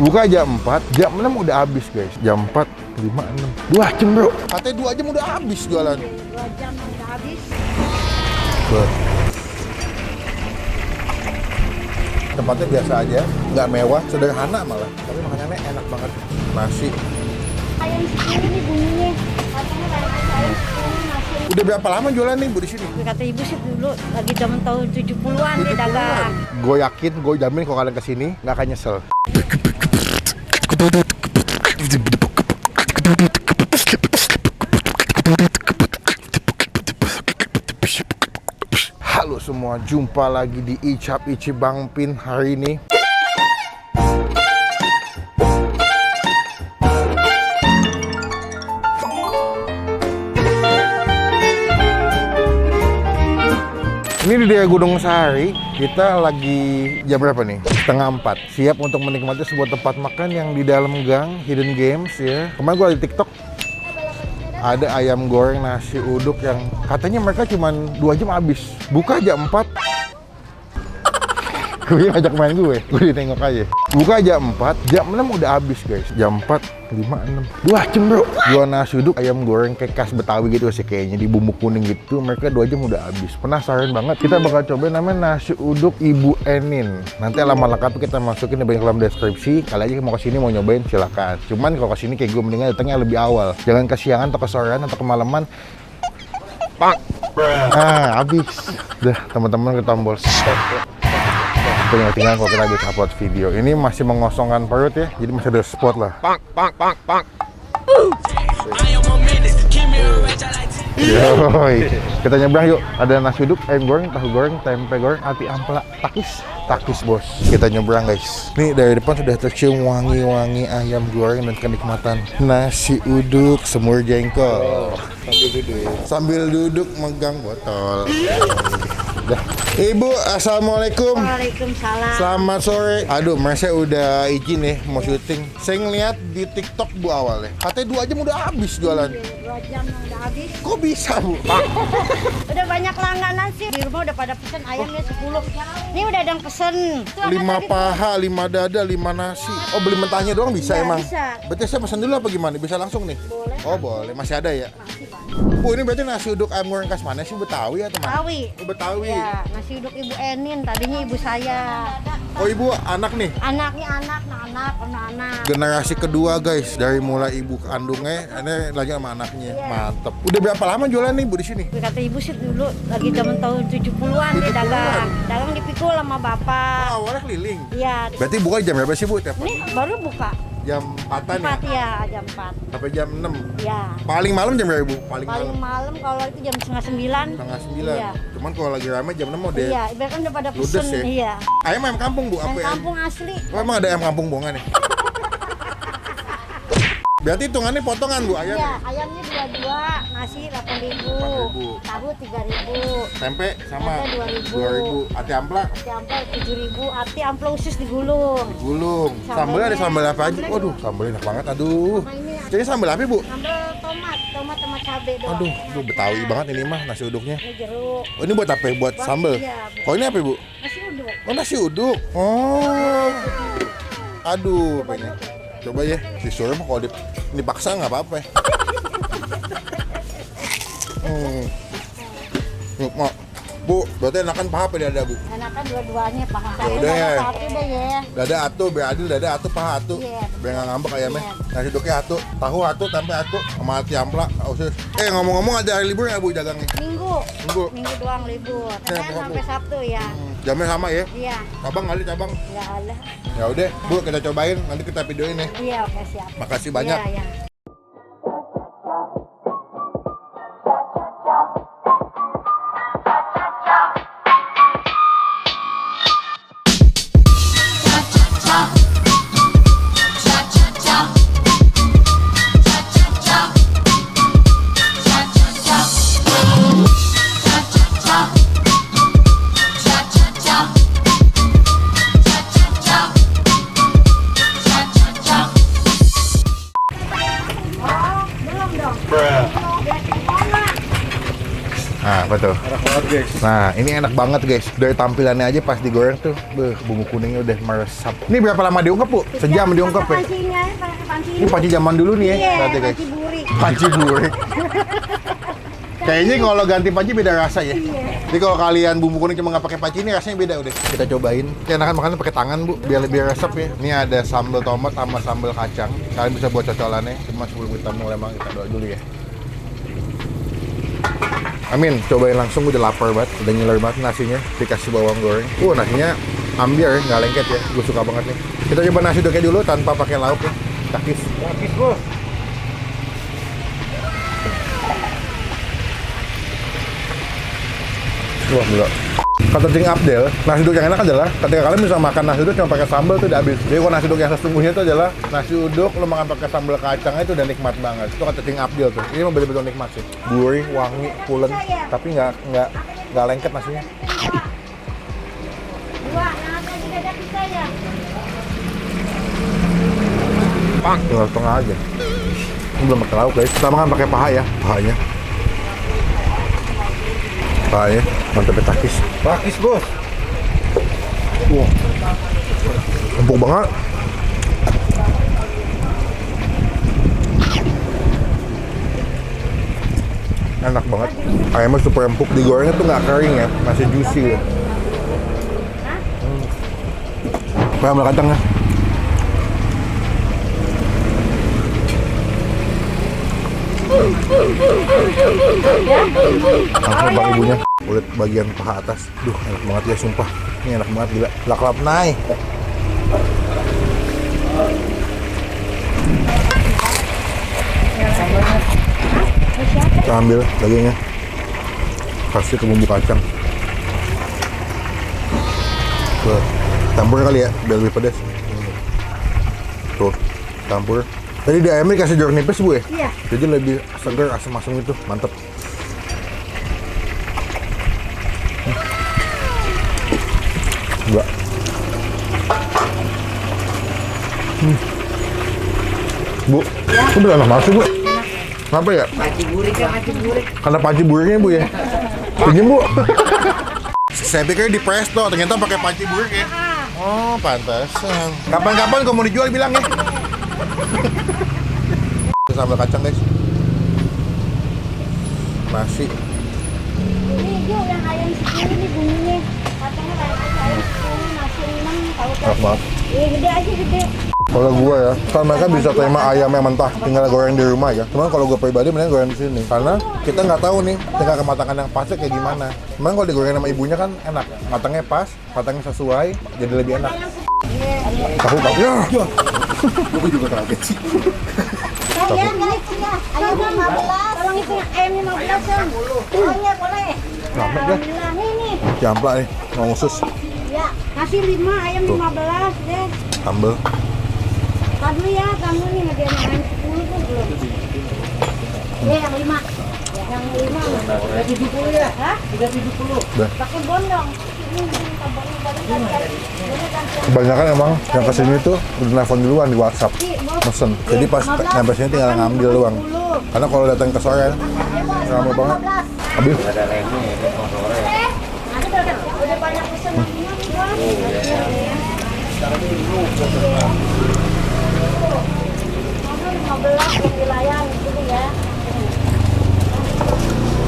Buka jam 4, jam 6 udah habis guys. Jam 4, 5, 6. 2 jam bro. Katanya 2 jam udah habis jualan. 2 jam udah habis. Tuh. Tempatnya biasa aja, nggak mewah, sederhana malah. Tapi makanannya enak banget. Nasi. Ayam segini nih bunyinya. Katanya kayak ayam segini nasi. Udah berapa lama jualan nih Bu di sini? Kata ibu sih dulu lagi zaman tahun 70-an dia dagang. Gue yakin, gue jamin kalau kalian kesini nggak akan nyesel. Halo semua, jumpa lagi di Icap Ici Bang Pin hari ini. Ini di daerah Gunung Sahari, kita lagi jam berapa nih? Setengah 4. Siap untuk menikmati sebuah tempat makan yang di dalam gang, hidden games ya. Kemarin gue di TikTok, ada ayam goreng nasi uduk yang katanya mereka cuma 2 jam habis. Buka jam 4. Gue ngajak main gue ditengok aja. Buka jam 4, jam 6 udah habis guys. Jam 4, 5, 6. 2 jam bro. Jual nasi uduk, ayam goreng kayak khas Betawi gitu sih kayaknya. Di bumbu kuning gitu, mereka 2 jam udah habis. Penasaran banget. Kita bakal coba namanya nasi uduk Ibu Enin. Nanti alamat lengkapnya kita masukin di dalam deskripsi. Kali aja mau kesini mau nyobain silahkan. Cuman kalau kesini kayak gue mendingan datangnya lebih awal. Jangan kesiangan atau kesorean atau kemalaman. Pak. Habis. Dah, teman-teman ke tombol stop. Tinggal kalau kita bisa upload video. Ini masih mengosongkan perut ya, jadi masih ada spot lah. Yoi. Kita nyebrang yuk. Ada nasi uduk, ayam goreng, tahu goreng, tempe goreng, ati ampela, takis bos. Kita nyebrang guys. Nih dari depan sudah tercium wangi-wangi ayam goreng dan kenikmatan nasi uduk semur jengkol. Sambil duduk megang botol. Ibu, assalamualaikum. Waalaikumsalam. Selamat sore. Aduh, saya udah izin nih mau syuting. Saya ngeliat di TikTok Bu awalnya. Katanya 2 jam udah habis jualan. 2 jam udah habis. Kok bisa Bu? Udah banyak langganan sih. Di rumah udah pada pesen ayamnya 10. Ini udah ada yang pesen. 5 paha, 5 dada, 5 nasi. Oh, beli mentahnya doang bisa Iya, emang? bisa. Berarti saya pesan dulu apa gimana? Bisa langsung nih? Boleh. Oh, boleh. Masih ada ya? Masih Pak. Bu, ini berarti nasi uduk ayam goreng khas mana sih? Betawi atau mana? Betawi. Oh, Betawi. Ya, nasi uduk Ibu Enin. Tadinya ibu saya. Oh, ibu anak nih? Anaknya anak. Generasi kedua guys, dari mulai ibu kandungnya, ini lagi sama anaknya. Mantep. Udah berapa lama jualan nih Bu di sini? Kata ibu sih dulu lagi zaman tahun 70-an dia dagang. Dagang dipikul sama bapak. Oh, awalnya keliling. Iya. Berarti buka jam berapa sih Bu? Tiap Ini baru buka. jam 4-an ya? 4 ya, jam 4. Sampai jam 6. Ya. Paling malam jam berapa Bu? Paling malam kalau itu jam setengah 9. Setengah 9. Iya. Cuman kalau lagi ramai jam 6 udah Iya, ibaratnya udah pada ludes pesen. ya? Iya. Ayam kampung Bu? Apa Yang ya? kampung asli. Oh, emang ada ayam kampung bohongan nih? Berarti hitungannya potongan Bu Iya, ayamnya? ayamnya 22, nasi 8.000, 8.000. tahu 3.000, Tempe sama? tempe 2.000, 2.000. Ati ampla? ati ampel 7.000, ati ampel usus digulung. Gulung. Sambelnya ada sambal apa aja? Waduh, sambelnya enak banget. Aduh. Sama ini Jadi sambal apa Bu? sambal tomat sama cabai doang. Aduh, Betawi banget ini mah nasi uduknya. Ini jeruk. Oh, ini buat apa? Buat sambal? Iya, Oh, ini apa Bu? nasi uduk. Oh, nasi uduk. Oh. Aduh, pengen. Coba ya, disuruh mah kalau dipaksa nggak apa-apa ya. Bu, berarti enakan paha apa dada Bu? Enakan dua-duanya paha Ya satu udah. dada satu deh ya. Dada atu, biar adil dada atu, paha atu. Iya. Biar nggak ngambek ayamnya. Iya. Nasi uduknya atu, tahu atu, tempe atu, sama ati ampla. Usus. Ngomong-ngomong ada hari libur nggak Bu dagangnya? Minggu Minggu. doang libur. Iya, Tapi Bu. sampai Sabtu ya. Jamnya sama ya? Iya, Cabang kali cabang. nggak ada. Ya udah, Bu, kita cobain, nanti kita videoin ya. Iya, oke siap. Makasih banyak. Iya, iya. Nah, betul. Enak banget guys. Nah, ini enak banget guys. Dari tampilannya aja pas digoreng tuh, bumbu kuningnya udah meresap. Ini berapa lama diungkep, Bu? Sejam diungkep ya? Pancinya, pakai panci Ini panci zaman dulu nih ya, Iya, berarti guys. panci burik. Panci burik. Kayaknya kalau ganti panci beda rasa ya. Jadi kalau kalian bumbu kuning cuma nggak pakai panci ini rasanya beda udah. Kita cobain. Kita enakan makannya pakai tangan, Bu, biar lebih resep ya. Ini ada sambal tomat sama sambal kacang. Kalian bisa buat cocolannya. Cuma sebelum kita mulai makan kita doa dulu ya. Amin, cobain langsung, udah lapar banget, udah ngiler banget nasinya, dikasih bawang goreng. Nasinya ambiar, nggak lengket ya, gue suka banget nih. Kita coba nasi uduknya dulu tanpa pakai lauk ya, takis. Praktis bos. Wah, gila. Kata Cing Abdel, nasi uduk yang enak adalah ketika kalian bisa makan nasi uduk cuma pakai sambal tuh udah habis. Jadi kalau nasi uduk yang sesungguhnya itu adalah nasi uduk lo makan pakai sambal kacangnya itu udah nikmat banget. Itu kata Cing Abdel tuh. Ini mau betul-betul nikmat sih. Gurih, wangi, pulen, tapi nggak lengket nasinya. Dua, yang atas juga ada pizza ya. Pak, tinggal setengah aja. Ini belum pakai lauk guys. Kita makan pakai paha ya, pahanya. Pahanya, mantep takis. Praktis bos. Wah, empuk banget. Enak banget. Ayamnya super empuk, digorengnya tuh nggak kering ya, masih juicy ya. Sambal kacangnya. Langsung bang ibunya, kulit bagian paha atas. Duh, enak banget ya, sumpah. Ini enak banget, gila. Laklap naik. Kita ambil dagingnya. Kasih ke bumbu kacang. Tuh, campur kali ya, biar lebih pedas. Tuh, campur. Tadi di ayamnya dikasih jeruk nipis, Bu ya? Iya. Jadi lebih segar, asam-asam gitu, mantep. Enggak. Bu, itu udah enak banget sih, Bu. Kenapa ya? Panci burik ya, panci burik. Karena panci buriknya, Bu ya? Pinjem, Bu. Saya pikir di Presto, ternyata pakai panci burik ya. Oh, pantesan. Kapan-kapan kalau mau dijual bilang ya. Sambal kacang guys, nasi. Ini yuk yang ayam 10 nih bumbunya. Kacangnya kayak ayam 10, nasi 6, tahu Enak kan? banget. Gede aja gede. Kalau gua ya, kan mereka bisa terima ayam yang mentah, tinggal goreng di rumah ya. Cuman kalau gua pribadi mending goreng di sini, karena kita nggak tahu nih tingkat kematangan yang pasnya kayak gimana. Cuman kalau digoreng sama ibunya kan enak, matangnya pas, matangnya sesuai, jadi lebih enak. Tahu ya. Gua juga kaget sih. Ayam punya ayam 15. Tolong itu ayam 15 kan. Oh iya boleh. Rame deh. Alhamdulillah nih. Jamplak nih, mau khusus. Ya, kasih 5 ayam 15 deh. Sambel. Tadi ya, kamu nih ngejalan ayam 10 tuh belum. Ya, yang 5. Yang 5 udah 70 ya? Hah? Udah 70. Udah. Pakai bondong. Kebanyakan emang yang kesini tuh udah nelfon duluan di WhatsApp, mesen. Jadi pas nyampe sini tinggal ngambil doang. Karena kalau datang ke sore, rame banget. Habis. Ada remnya ya, mau sore. Ada udah banyak pesan nih, Bos. Mobil 15 yang dilayani gitu ya.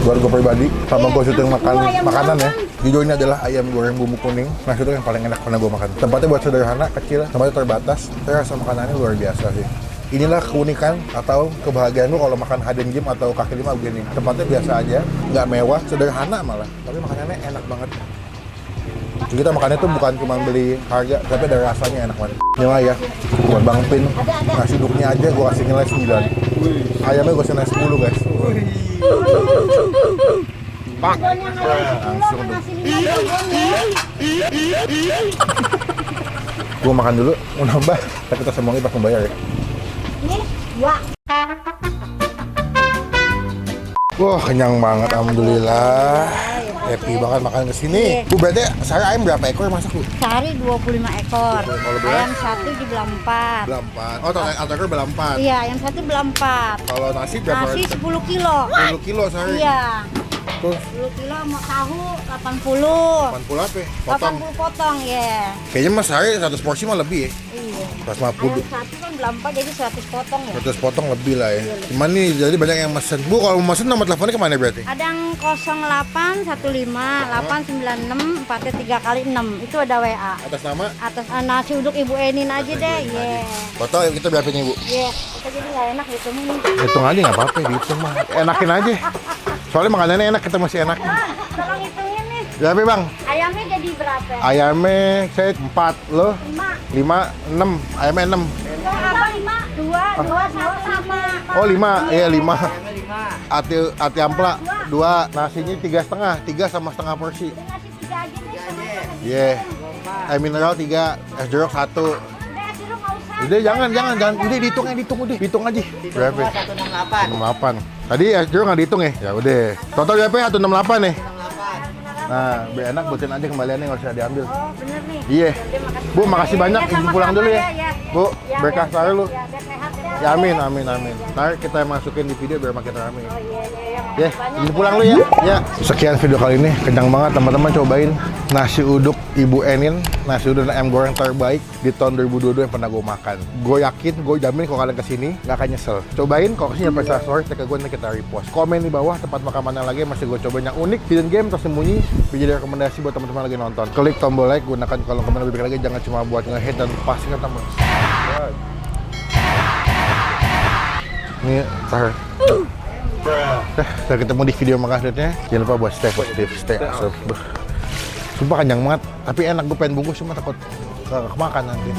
Buat gue pribadi, sama gue syuting makanan ya. Jujur ini adalah ayam goreng bumbu kuning. Nah itu yang paling enak pernah gue makan. Tempatnya buat sederhana, kecil, tempatnya terbatas. Tapi rasa makanannya luar biasa sih. Inilah keunikan atau kebahagiaan lu kalau makan Hidden Gem atau kaki lima begini. Tempatnya biasa aja, nggak mewah, sederhana malah. Tapi makanannya enak banget. Jadi kita makannya tuh bukan cuma beli harga, tapi ada rasanya enak banget. Nilai ya, buat Bang Pin, nasi uduknya aja gue kasih nilai 9. Ayamnya gue kasih nilai 10 guys. Bang, langsung tuh. Gue makan dulu, mau nambah, tapi kita semuanya pas membayar ya. Ini 2. Wah, kenyang banget, alhamdulillah. Happy banget makan kesini. Bu, berarti sehari ayam berapa ekor masak, Bu? Sehari 25 ekor. Kalau beras? Ayam satu dibelah 4. Belah 4. Oh, atau ekor belah 4. Iya, ayam satu belah 4. Kalau nasi berapa? Nasi 10 kilo. 10 kilo sehari. Iya. 100. 10 kilo sama tahu 80. 80 apa ya? Potong. 80 potong ya. Kayaknya mas sehari 100 porsi mah lebih ya. Iya. 150. Ayam satu kan belampa jadi 100 potong ya. 100 potong lebih lah ya. Cuman nih jadi banyak yang mesen. Bu kalau mau mesen nomor teleponnya kemana berarti? Ada yang 0815 896 4 3 kali 6. Itu ada WA. Atas nama? Atas nasi uduk Ibu Enin aja deh. Iya. Foto kita berapa nih Bu? Iya. Kita jadi nggak enak gitu nih. Hitung aja nggak apa-apa dihitung mah. Enakin aja. Soalnya makanannya enak kita masih enak. Tolong hitungin nih. Berapa bang? Ayamnya jadi berapa? Ayamnya saya 4 lo 5. 5 6 ayamnya 6. Apa 5? 2 1 sama. Oh 5 iya 5. Ati ampla 2 nasinya 3,5 3 sama setengah porsi. Nasi 3 aja deh sama. Iya. Air mineral 3 es jeruk 1. Udah sirup nggak usah. Udah jangan udah dihitung udah hitung aja. Berapa? 168. Tadi es jeruk nggak dihitung ya? Ya udah. Total berapa ya? 168 nih. Nah, biar enak buatin aja kembaliannya nggak usah diambil. Oh bener nih. Iya. Bu, makasih banyak. Ya, Ibu sama-sama pulang dulu ya. ya. Bu, Ya, berkah ya, selalu lu. Ya, biar sehat ya. Ya amin. Ntar kita masukin di video biar makin rame. Oh iya. Ya, Makasih banyak izin pulang lu ya. Ya. Sekian video kali ini, kenyang banget teman-teman, cobain nasi uduk Ibu Enin, nasi uduk dan ayam goreng terbaik di tahun 2022 yang pernah gue makan. Gue yakin, gue jamin kalau kalian kesini nggak akan nyesel. Cobain, kalau kesini sampai story, tag ke gue nanti kita repost. Komen di bawah tempat makan mana lagi yang masih gue cobain yang unik, hidden game tersembunyi, jadi rekomendasi buat teman-teman lagi nonton. Klik tombol like, gunakan kolom komen lebih lagi, jangan cuma buat nge-hate dan pastikan teman. Ini tar. Sampai ketemu di video selanjutnya. Jangan lupa buat stay positif, stay awesome. Sumpah kenyang banget, tapi enak. Gue pengen bungkus cuma takut kemakan nanti.